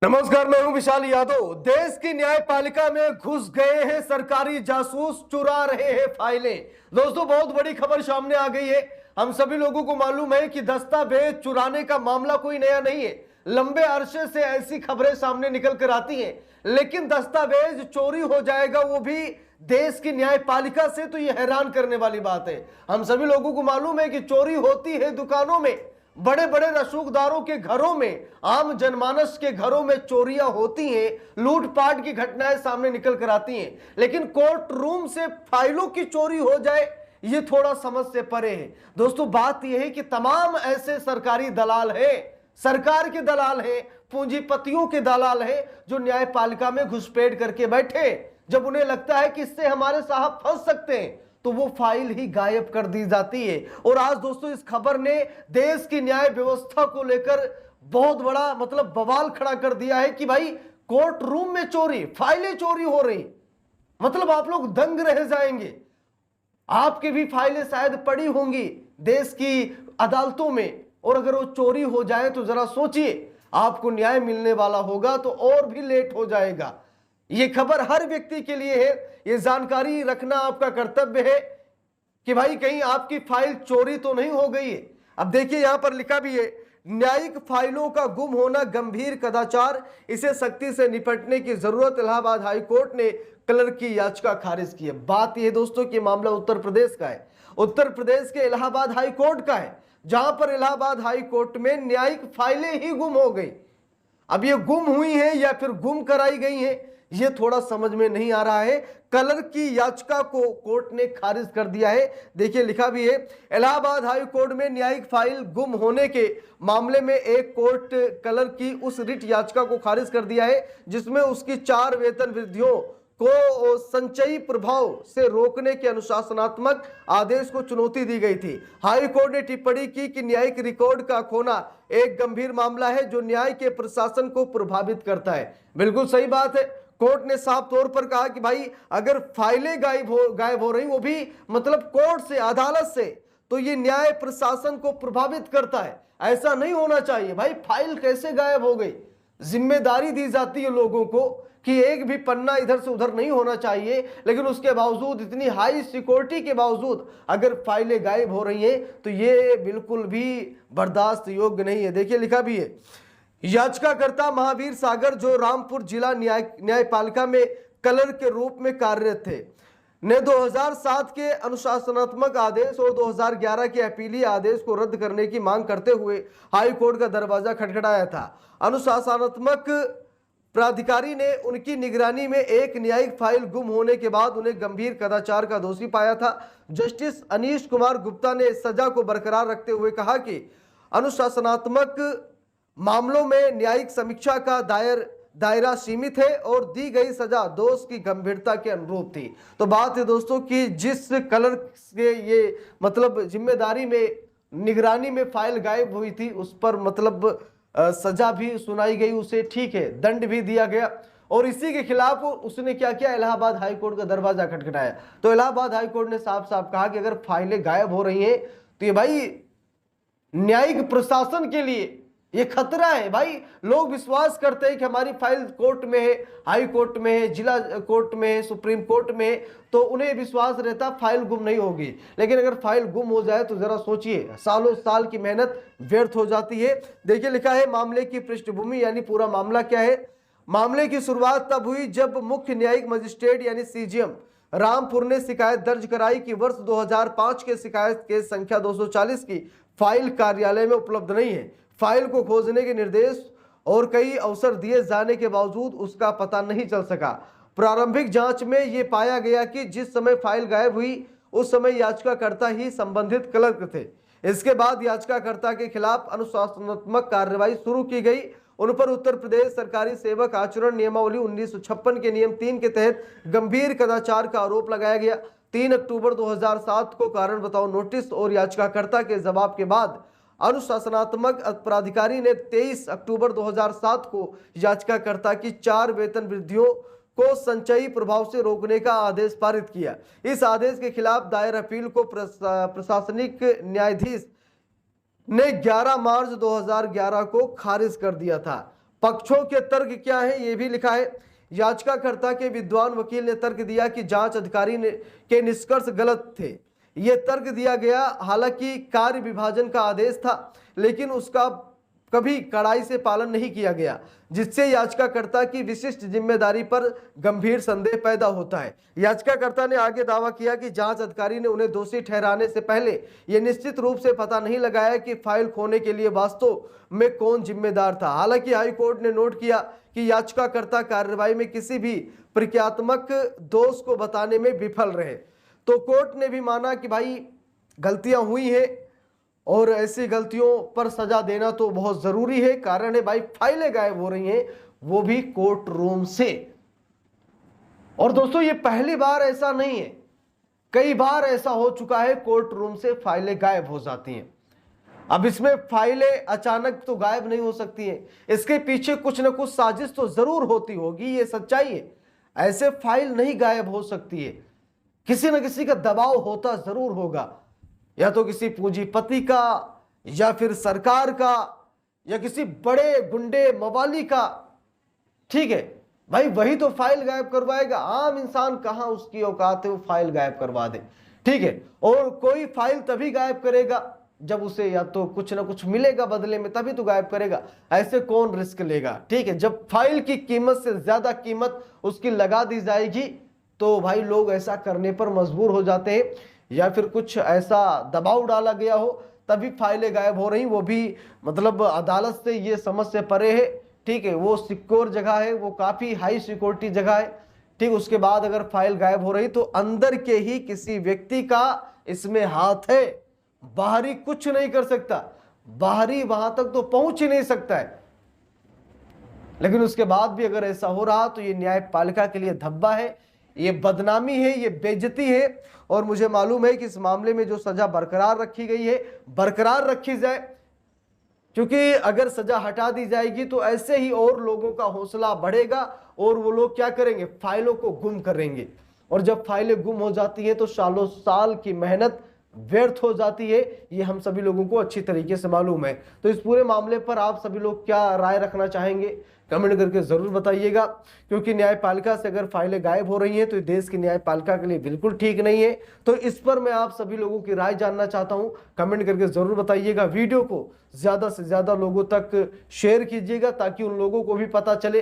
नमस्कार, मैं हूं विशाल यादव। देश की न्यायपालिका में घुस गए हैं सरकारी जासूस, चुरा रहे हैं फाइलें। दोस्तों, बहुत बड़ी खबर सामने आ गई है। हम सभी लोगों को मालूम है कि दस्तावेज चुराने का मामला कोई नया नहीं है। लंबे अरसे से ऐसी खबरें सामने निकल कर आती हैं, लेकिन दस्तावेज चोरी हो जाएगा, वो भी देश की न्यायपालिका से, तो ये हैरान करने वाली बात है। हम सभी लोगों को मालूम है कि चोरी होती है दुकानों में, बड़े बड़े रसूखदारों के घरों में, आम जनमानस के घरों में चोरियां होती हैं, लूटपाट की घटनाएं सामने निकल कर आती हैं। लेकिन कोर्ट रूम से फाइलों की चोरी हो जाए, ये थोड़ा समझ से परे है। दोस्तों, बात यह है कि तमाम ऐसे सरकारी दलाल हैं, सरकार के दलाल हैं, पूंजीपतियों के दलाल हैं, जो न्यायपालिका में घुसपैठ करके बैठे। जब उन्हें लगता है कि इससे हमारे साहब फंस सकते हैं, तो वो फाइल ही गायब कर दी जाती है। और आज दोस्तों, इस खबर ने देश की न्याय व्यवस्था को लेकर बहुत बड़ा बवाल खड़ा कर दिया है कि भाई, कोर्ट रूम में चोरी, फाइलें चोरी हो रही। आप लोग दंग रह जाएंगे। आपकी भी फाइलें शायद पड़ी होंगी देश की अदालतों में, और अगर वो चोरी हो जाए तो जरा सोचिए, आपको न्याय मिलने वाला होगा तो और भी लेट हो जाएगा। ये खबर हर व्यक्ति के लिए है। ये जानकारी रखना आपका कर्तव्य है कि भाई, कहीं आपकी फाइल चोरी तो नहीं हो गई है। अब देखिए, यहां पर लिखा भी है, न्यायिक फाइलों का गुम होना गंभीर कदाचार, इसे सख्ती से निपटने की जरूरत। इलाहाबाद हाई कोर्ट ने क्लर्क की याचिका खारिज की है। बात यह दोस्तों कि मामला उत्तर प्रदेश का है। उत्तर प्रदेश के इलाहाबाद हाई कोर्ट का है, जहां पर इलाहाबाद हाई कोर्ट में न्यायिक फाइलें ही गुम हो गई। अब ये गुम हुई हैं या फिर गुम कराई गई हैं, ये थोड़ा समझ में नहीं आ रहा है। क्लर्क की याचिका को कोर्ट ने खारिज कर दिया है। देखिए, लिखा भी है, इलाहाबाद हाई कोर्ट में न्यायिक फाइल गुम होने के मामले में एक कोर्ट क्लर्क की उस रिट याचिका को खारिज कर दिया है, जिसमें उसकी 4 वेतन वृद्धियों को संचयी प्रभाव से रोकने के अनुशासनात्मक आदेश को चुनौती दी गई थी। हाई कोर्ट ने टिप्पणी की कि न्यायिक रिकॉर्ड का खोना एक गंभीर मामला है जो न्याय के प्रशासन को प्रभावित करता है। बिल्कुल सही बात है। कोर्ट ने साफ तौर पर कहा कि भाई, अगर फाइलें गायब हो रही, वो भी कोर्ट से, अदालत से, तो ये न्याय प्रशासन को प्रभावित करता है। ऐसा नहीं होना चाहिए। भाई, फाइल कैसे गायब हो गई? जिम्मेदारी दी जाती है लोगों को कि एक भी पन्ना इधर से उधर नहीं होना चाहिए, लेकिन उसके बावजूद, इतनी हाई सिक्योरिटी के बावजूद अगर फाइलें गायब हो रही हैं, तो ये बिल्कुल भी बर्दाश्त योग्य नहीं है। देखिए, लिखा भी है, याचिकाकर्ता महावीर सागर, जो रामपुर जिला न्यायपालिका में क्लर्क के रूप में कार्यरत थे, ने 2007 के अनुशासनात्मक आदेश और 2011 के अपीलीय आदेश को रद्द करने की मांग करते हुए हाई कोर्ट का दरवाजा खटखटाया था। अनुशासनात्मक प्राधिकारी ने उनकी निगरानी में एक न्यायिक फाइल गुम होने के बाद उन्हें गंभीर कदाचार का दोषी पाया था। जस्टिस अनीश कुमार गुप्ता ने सजा को बरकरार रखते हुए कहा कि अनुशासनात्मक मामलों में न्यायिक समीक्षा का दायरा सीमित है और दी गई सजा दोष की गंभीरता के अनुरूप थी। तो बात है दोस्तों कि जिस क्लर्क के ये जिम्मेदारी में, निगरानी में फाइल गायब हुई थी, उस पर सजा भी सुनाई गई, उसे ठीक है, दंड भी दिया गया। और इसी के खिलाफ उसने क्या किया? इलाहाबाद हाई कोर्ट का दरवाजा खटखटाया। तो इलाहाबाद हाई कोर्ट ने साफ साफ कहा कि अगर फाइलें गायब हो रही हैं, तो ये भाई न्यायिक प्रशासन के लिए ये खतरा है। भाई, लोग विश्वास करते हैं कि हमारी फाइल कोर्ट में है, हाई कोर्ट में है, जिला कोर्ट में है, सुप्रीम कोर्ट में है, तो उन्हें विश्वास रहता फाइल गुम नहीं होगी। लेकिन अगर फाइल गुम हो जाए तो जरा सोचिए, सालों साल की मेहनत व्यर्थ हो जाती है। देखिए, लिखा है, मामले की पृष्ठभूमि यानी पूरा मामला क्या है। मामले की शुरुआत तब हुई जब मुख्य न्यायिक मजिस्ट्रेट यानी सीजीएम रामपुर ने शिकायत दर्ज कराई कि वर्ष 2005 के शिकायत केस संख्या 240 की फाइल कार्यालय में उपलब्ध नहीं है। फाइल को खोजने के निर्देश और कई अवसर दिए जाने के बावजूद उसका पता नहीं चल सका। प्रारंभिक जांच में यह पाया गया कि जिस समय फाइल गायब हुई, उस समय याचिकाकर्ता ही संबंधित क्लर्क थे। इसके बाद याचिकाकर्ता के खिलाफ अनुशासनात्मक कार्रवाई शुरू की गई। उन पर उत्तर प्रदेश सरकारी सेवक आचरण नियमावली 1956 के नियम 3 के तहत गंभीर कदाचार का आरोप लगाया गया। 3 अक्टूबर 2007 को कारण बताओ नोटिस और याचिकाकर्ता के जवाब के बाद अनुशासनात्मक प्राधिकारी ने 23 अक्टूबर 2007 को याचिकाकर्ता की 4 वेतन वृद्धियों को संचयी प्रभाव से रोकने का आदेश पारित किया। इस आदेश के खिलाफ दायर अपील को प्रशासनिक न्यायाधीश ने 11 मार्च 2011 को खारिज कर दिया था। पक्षों के तर्क क्या है ये भी लिखा है। याचिकाकर्ता के विद्वान वकील ने तर्क दिया कि जांच अधिकारी के निष्कर्ष गलत थे। ये तर्क दिया गया, हालांकि कार्य विभाजन का आदेश था लेकिन उसका कभी कड़ाई से पालन नहीं किया गया, जिससे याचिकाकर्ता की विशिष्ट जिम्मेदारी पर गंभीर संदेह पैदा होता है। याचिकाकर्ता ने आगे दावा किया कि जांच अधिकारी ने उन्हें दोषी ठहराने से पहले यह निश्चित रूप से पता नहीं लगाया कि फाइल खोने के लिए वास्तव में कौन जिम्मेदार था। हालांकि हाईकोर्ट ने नोट किया कि याचिकाकर्ता कार्रवाई में किसी भी प्रक्रियात्मक दोष को बताने में विफल रहे, तो कोर्ट ने भी माना कि भाई गलतियां हुई हैं और ऐसी गलतियों पर सजा देना तो बहुत जरूरी है। कारण है भाई फाइलें गायब हो रही हैं, वो भी कोर्ट रूम से। और दोस्तों ये पहली बार ऐसा नहीं है, कई बार ऐसा हो चुका है, कोर्ट रूम से फाइलें गायब हो जाती हैं। अब इसमें फाइलें अचानक तो गायब नहीं हो सकती हैं, इसके पीछे कुछ ना कुछ साजिश तो जरूर होती होगी, ये सच्चाई है। ऐसे फाइल नहीं गायब हो सकती है, किसी न किसी का दबाव होता जरूर होगा, या तो किसी पूंजीपति का, या फिर सरकार का, या किसी बड़े गुंडे मवाली का। ठीक है भाई, वही तो फाइल गायब करवाएगा, आम इंसान कहां उसकी औकात है वो फाइल गायब करवा दे। ठीक है, और कोई फाइल तभी गायब करेगा जब उसे या तो कुछ ना कुछ मिलेगा बदले में, तभी तो गायब करेगा। ऐसे कौन रिस्क लेगा? ठीक है, जब फाइल की कीमत से ज्यादा कीमत उसकी लगा दी जाएगी तो भाई लोग ऐसा करने पर मजबूर हो जाते हैं, या फिर कुछ ऐसा दबाव डाला गया हो तभी फाइलें गायब हो रही, वो भी मतलब अदालत से ये समझ से परे है। ठीक है, वो सिक्योर जगह है, वो काफी हाई सिक्योरिटी जगह है। ठीक, उसके बाद अगर फाइल गायब हो रही तो अंदर के ही किसी व्यक्ति का इसमें हाथ है, बाहरी कुछ नहीं कर सकता, बाहरी वहां तक तो पहुंच ही नहीं सकता है। लेकिन उसके बाद भी अगर ऐसा हो रहा तो ये न्यायपालिका के लिए धब्बा है, ये बदनामी है, ये बेइज्जती है। और मुझे मालूम है कि इस मामले में जो सजा बरकरार रखी गई है बरकरार रखी जाए, क्योंकि अगर सजा हटा दी जाएगी तो ऐसे ही और लोगों का हौसला बढ़ेगा और वो लोग क्या करेंगे, फाइलों को गुम करेंगे। और जब फाइलें गुम हो जाती है तो सालों साल की मेहनत व्यर्थ हो जाती है, ये हम सभी लोगों को अच्छी तरीके से मालूम है। तो इस पूरे मामले पर आप सभी लोग क्या राय रखना चाहेंगे कमेंट करके जरूर बताइएगा, क्योंकि न्यायपालिका से अगर फाइलें गायब हो रही हैं तो ये देश की न्यायपालिका के लिए बिल्कुल ठीक नहीं है। तो इस पर मैं आप सभी लोगों की राय जानना चाहता हूं, कमेंट करके जरूर बताइएगा। वीडियो को ज्यादा से ज्यादा लोगों तक शेयर कीजिएगा ताकि उन लोगों को भी पता चले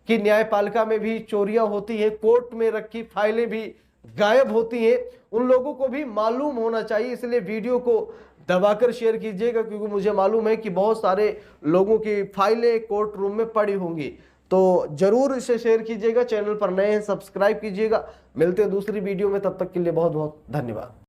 कि न्यायपालिका में भी चोरियां होती है, कोर्ट में रखी फाइलें भी गायब होती हैं, उन लोगों को भी मालूम होना चाहिए। इसलिए वीडियो को दबाकर शेयर कीजिएगा, क्योंकि मुझे मालूम है कि बहुत सारे लोगों की फाइलें कोर्ट रूम में पड़ी होंगी। तो जरूर इसे शेयर कीजिएगा, चैनल पर नए हैं सब्सक्राइब कीजिएगा। मिलते हैं दूसरी वीडियो में, तब तक के लिए बहुत बहुत धन्यवाद।